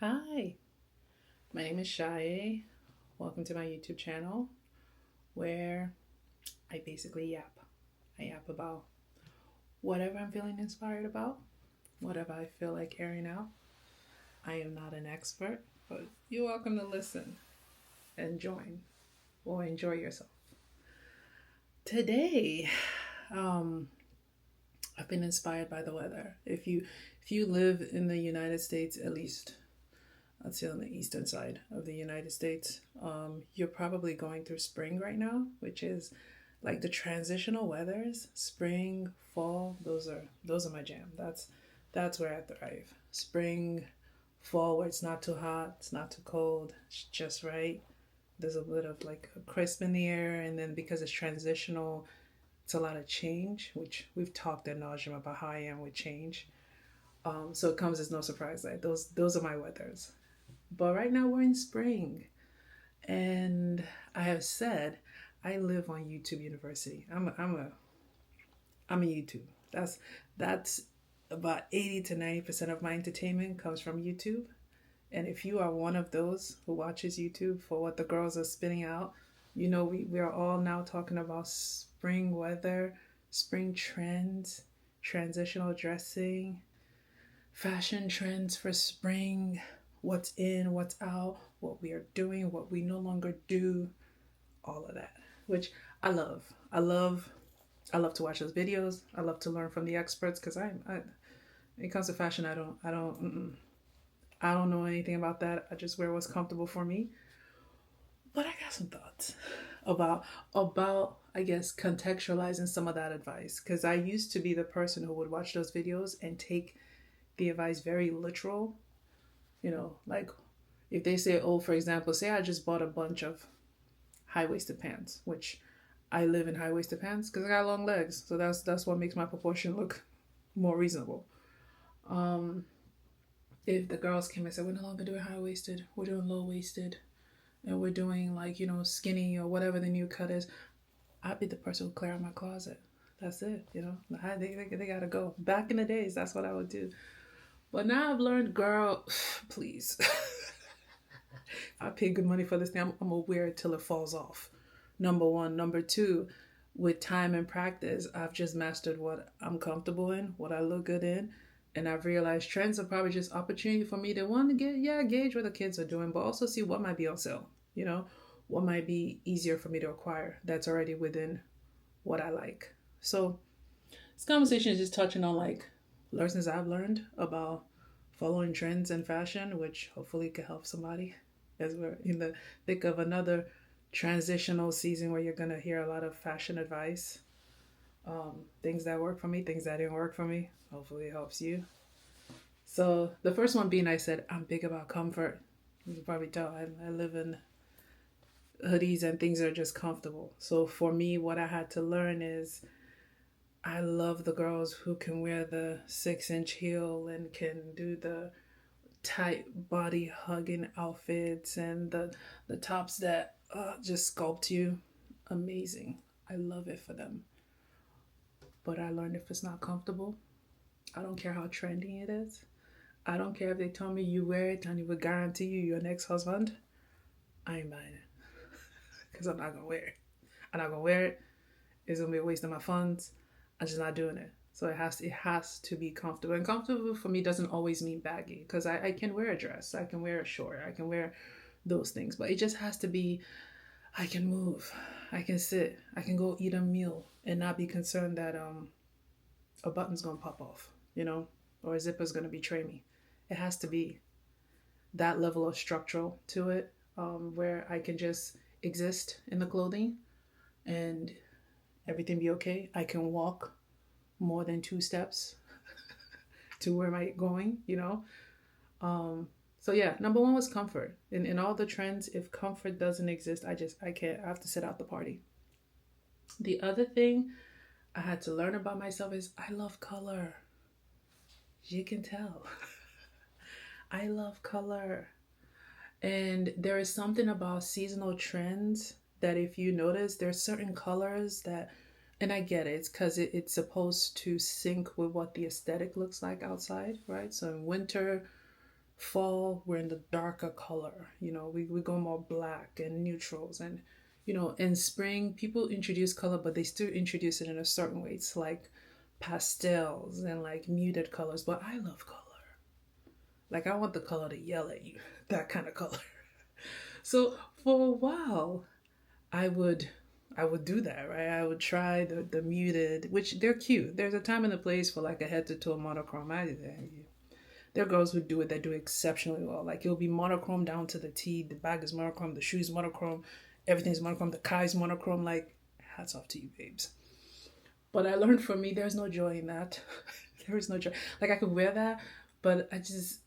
Hi, my name is Shaye. Welcome to my YouTube channel where I basically yap. I yap about whatever I'm feeling inspired about, whatever I feel like airing out. I am not an expert, but you're welcome to listen and join or enjoy yourself. Today, um, I've been inspired by the weather. If you live in the United States, at least I'd say on the eastern side of the United States, you're probably going through spring right now, which is like the transitional weathers, spring, fall. Those are my jam. That's where I thrive. Spring, fall, where it's not too hot, it's not too cold, it's just right. There's a bit of like a crisp in the air, and then because it's transitional, it's a lot of change, which we've talked ad nauseum about how I am with change. So it comes as no surprise that those are my weathers. But right now we're in spring, and I have said I live on YouTube University. I'm a YouTube. That's about 80 to 90% of my entertainment comes from YouTube. And if you are one of those who watches YouTube for what the girls are spinning out, we are all now talking about spring weather, spring trends, transitional dressing, fashion trends for spring, what's in, what's out, what we are doing, what we no longer do, all of that, which I love. I love to watch those videos. I love to learn from the experts because when it comes to fashion, I don't know anything about that. I just wear what's comfortable for me. But I got some thoughts about I guess contextualizing some of that advice because I used to be the person who would watch those videos and take the advice very literal. Like if they say, oh, for example, say I just bought a bunch of high waisted pants, which I live in high waisted pants because I got long legs, so that's what makes my proportion look more reasonable. Um, if the girls came and said we're no longer doing high waisted, we're doing low waisted, and we're doing like skinny or whatever the new cut is, I'd be the person who clear out my closet. That's it. They gotta go. Back in the days, that's what I would do. But now I've learned, girl, please. I pay good money for this thing. I'm gonna wear it till it falls off. Number one. Number two, with time and practice, I've just mastered what I'm comfortable in, what I look good in, and I've realized trends are probably just opportunity for me to want to gauge what the kids are doing, but also see what might be on sale. What might be easier for me to acquire that's already within what I like. So this conversation is just touching on like lessons I've learned about following trends in fashion, which hopefully could help somebody as we're in the thick of another transitional season where you're going to hear a lot of fashion advice. Things that work for me, things that didn't work for me. Hopefully it helps you. So the first one being I said, I'm big about comfort. You can probably tell I live in hoodies and things that are just comfortable. So for me, what I had to learn is I love the girls who can wear the 6-inch heel and can do the tight body hugging outfits and the tops that just sculpt you. Amazing. I love it for them. But I learned if it's not comfortable, I don't care how trendy it is. I don't care if they tell me you wear it and it will guarantee you your next husband. I ain't buying it because I'm not gonna wear it. I'm not gonna wear it. It's gonna be a waste of my funds. I'm just not doing it. So it has to be comfortable. And comfortable for me doesn't always mean baggy because I can wear a dress, I can wear a short, I can wear those things. But it just has to be I can move, I can sit, I can go eat a meal and not be concerned that a button's gonna pop off, or a zipper's gonna betray me. It has to be that level of structural to it, where I can just exist in the clothing and everything be okay. I can walk more than 2 steps to where am I going. So yeah, number one was comfort. In all the trends, if comfort doesn't exist, I can't. I have to sit out the party. The other thing I had to learn about myself is I love color. You can tell. I love color. And there is something about seasonal trends that if you notice, there's certain colors that, and I get it, it's because it's supposed to sync with what the aesthetic looks like outside, right? So in winter, Fall, we're in the darker color. We go more black and neutrals. And, in spring, people introduce color, but they still introduce it in a certain way. It's like pastels and like muted colors. But I love color. Like, I want the color to yell at you, that kind of color. So for a while, I would I would do that, right? I would try the muted, which they're cute. There's a time and a place for like a head to toe monochrome. There are girls who do it that do exceptionally well. Like, it'll be monochrome down to the T. The bag is monochrome, the shoes monochrome, everything's monochrome, the Kai's monochrome. Like, hats off to you, babes. But I learned, for me, there's no joy in that. There is no joy. Like, I could wear that, but I just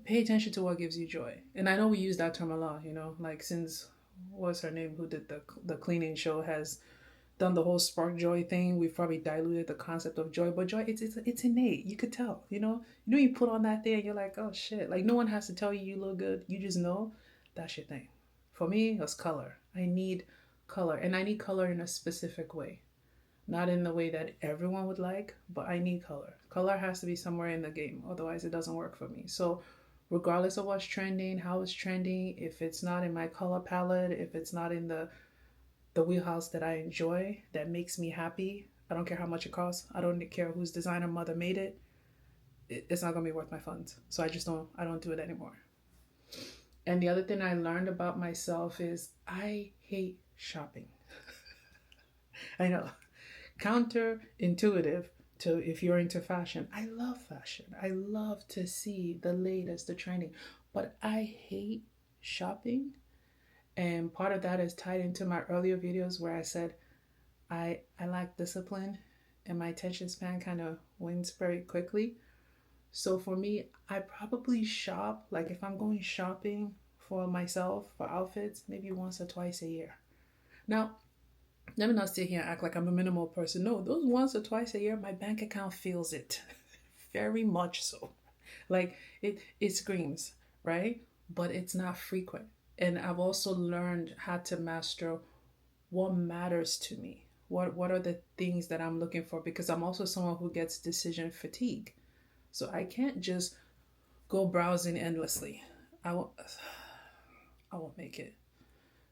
pay attention to what gives you joy. And I know we use that term a lot, like, since what's her name who did the cleaning show has done the whole spark joy thing. We've probably diluted the concept of joy, but joy, it's innate. You could tell, you put on that thing and you're like, oh shit. Like, no one has to tell you you look good. You just know that's your thing. For me, it's color. I need color, and I need color in a specific way. Not in the way that everyone would like, but I need color. Color has to be somewhere in the game. Otherwise, it doesn't work for me. So, regardless of what's trending, how it's trending, if it's not in my color palette, if it's not in the wheelhouse that I enjoy, that makes me happy, I don't care how much it costs. I don't care whose designer mother made it. It's not gonna be worth my funds. So I don't do it anymore. And the other thing I learned about myself is I hate shopping. I know, counterintuitive to if you're into fashion. I love fashion. I love to see the latest, the trending, but I hate shopping. And part of that is tied into my earlier videos where I said I lack discipline and my attention span kind of wins very quickly. So for me, I probably shop, like if I'm going shopping for myself for outfits, maybe once or twice a year. Now, let me not sit here and act like I'm a minimal person. No, those once or twice a year, my bank account feels it. Very much so. Like, it screams, right? But it's not frequent. And I've also learned how to master what matters to me. What are the things that I'm looking for? Because I'm also someone who gets decision fatigue. So I can't just go browsing endlessly. I won't I won't make it.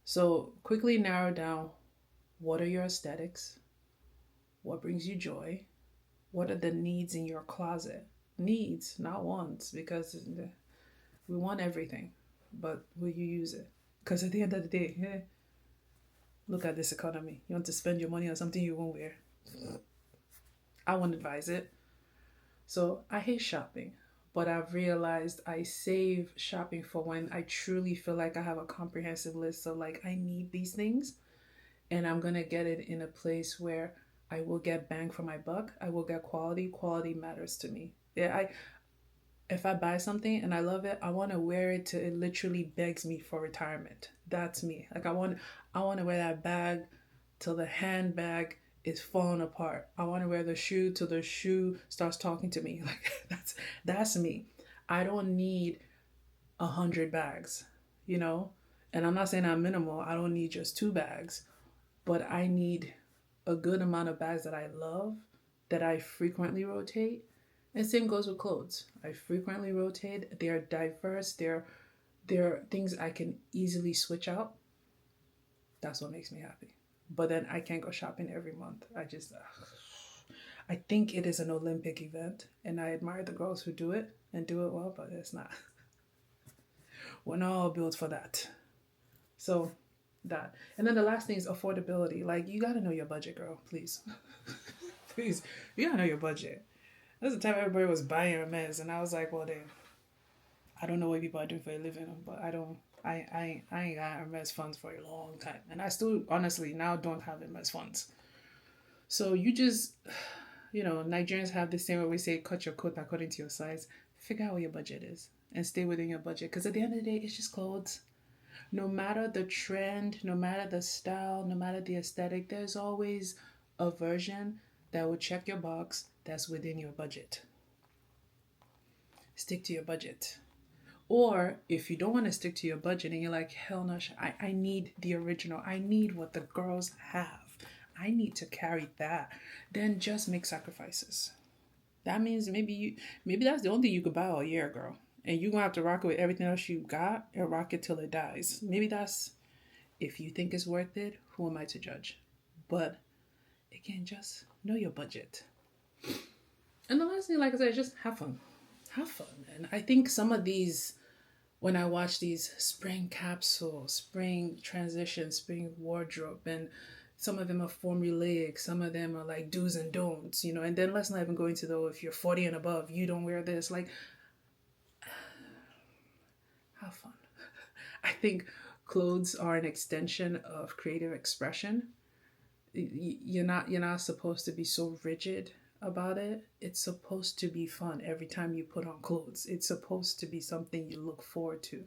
So quickly narrow down, what are your aesthetics? What brings you joy? What are the needs in your closet? Needs, not wants, because we want everything, but will you use it? Because at the end of the day, look at this economy. You want to spend your money on something you won't wear. I won't advise it. So I hate shopping, but I've realized I save shopping for when I truly feel like I have a comprehensive list of like, I need these things, and I'm gonna get it in a place where I will get bang for my buck. I will get quality. Quality matters to me. Yeah, if I buy something and I love it, I want to wear it till it literally begs me for retirement. That's me. Like, I want to wear that bag till the handbag is falling apart. I want to wear the shoe till the shoe starts talking to me. Like, that's me. I don't need 100 bags, you know. And I'm not saying I'm minimal. I don't need just 2 bags, but I need a good amount of bags that I love, that I frequently rotate. And same goes with clothes. I frequently rotate. They are diverse. They're things I can easily switch out. That's what makes me happy. But then I can't go shopping every month. I think it is an Olympic event, and I admire the girls who do it and do it well, but it's not. We're not all built for that. So that. And then the last thing is affordability. Like, you gotta know your budget, girl, please. Please, you gotta know your budget. That's the time everybody was buying Hermes, and I was like, well, then, I don't know what people are doing for a living, but I ain't got Hermes funds for a long time. And I still, honestly, now don't have Hermes funds. So you just, Nigerians have this thing where we say, cut your coat according to your size. Figure out what your budget is and stay within your budget. Because at the end of the day, it's just clothes. No matter the trend, no matter the style, no matter the aesthetic, there's always a version that will check your box that's within your budget. Stick to your budget. Or if you don't want to stick to your budget and you're like, hell no, I need the original. I need what the girls have. I need to carry that. Then just make sacrifices. That means maybe that's the only thing you could buy all year, girl. And you're gonna have to rock it with everything else you got and rock it till it dies. Maybe that's if you think it's worth it, who am I to judge? But again, just know your budget. And the last thing, like I said, is just have fun. Have fun. And I think some of these, when I watch these spring capsule, spring transition, spring wardrobe, and some of them are formulaic, some of them are like do's and don'ts, and then let's not even go into though if you're 40 and above, you don't wear this. Like, have fun. I think clothes are an extension of creative expression. You're not supposed to be so rigid about it. It's supposed to be fun every time you put on clothes. It's supposed to be something you look forward to.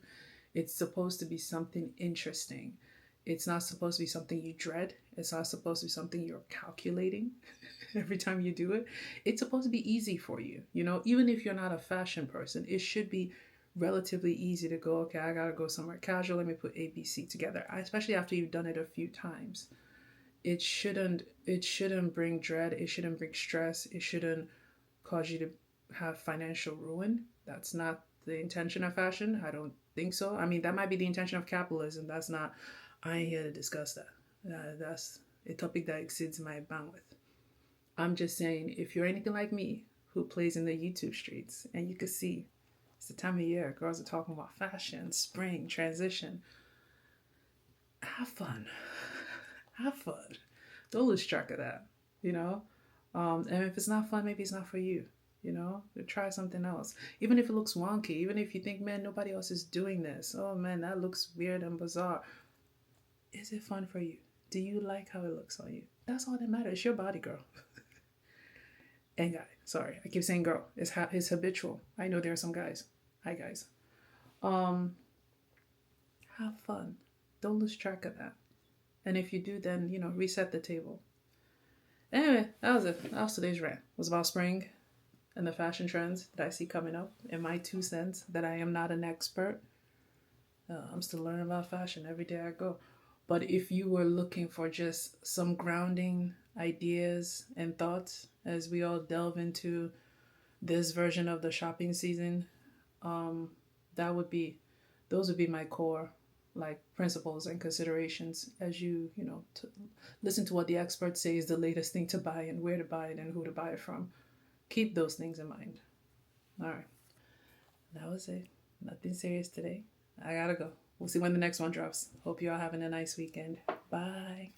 It's supposed to be something interesting. It's not supposed to be something you dread. It's not supposed to be something you're calculating every time you do it. It's supposed to be easy for you. Even if you're not a fashion person, it should be relatively easy to go, okay, I gotta go somewhere casual. Let me put ABC together. Especially after you've done it a few times. It shouldn't bring dread. It shouldn't bring stress. It shouldn't cause you to have financial ruin. That's not the intention of fashion. I don't think so. I mean, that might be the intention of capitalism. That's not. I ain't here to discuss that. That's a topic that exceeds my bandwidth. I'm just saying, if you're anything like me, who plays in the YouTube streets, and you can see it's the time of year girls are talking about fashion, spring, transition. Have fun. Have fun. Don't lose track of that, you know? And if it's not fun, maybe it's not for you, Try something else. Even if it looks wonky, even if you think, man, nobody else is doing this. Oh, man, that looks weird and bizarre. Is it fun for you? Do you like how it looks on you? That's all that matters. It's your body, girl. And guy, sorry, I keep saying girl. It's habitual. I know there are some guys. Hi, guys. Um, have fun. Don't lose track of that. And if you do, then, reset the table. Anyway, that was it. That was today's rant. It was about spring and the fashion trends that I see coming up. And my 2 cents that I am not an expert. I'm still learning about fashion every day I go. But if you were looking for just some grounding ideas and thoughts as we all delve into this version of the shopping season, that would be, those would be my core like principles and considerations as listen to what the experts say is the latest thing to buy and where to buy it and who to buy it from. Keep those things in mind. All right, that was it. Nothing serious today. I gotta go. We'll see when the next one drops. Hope you all having a nice weekend. Bye.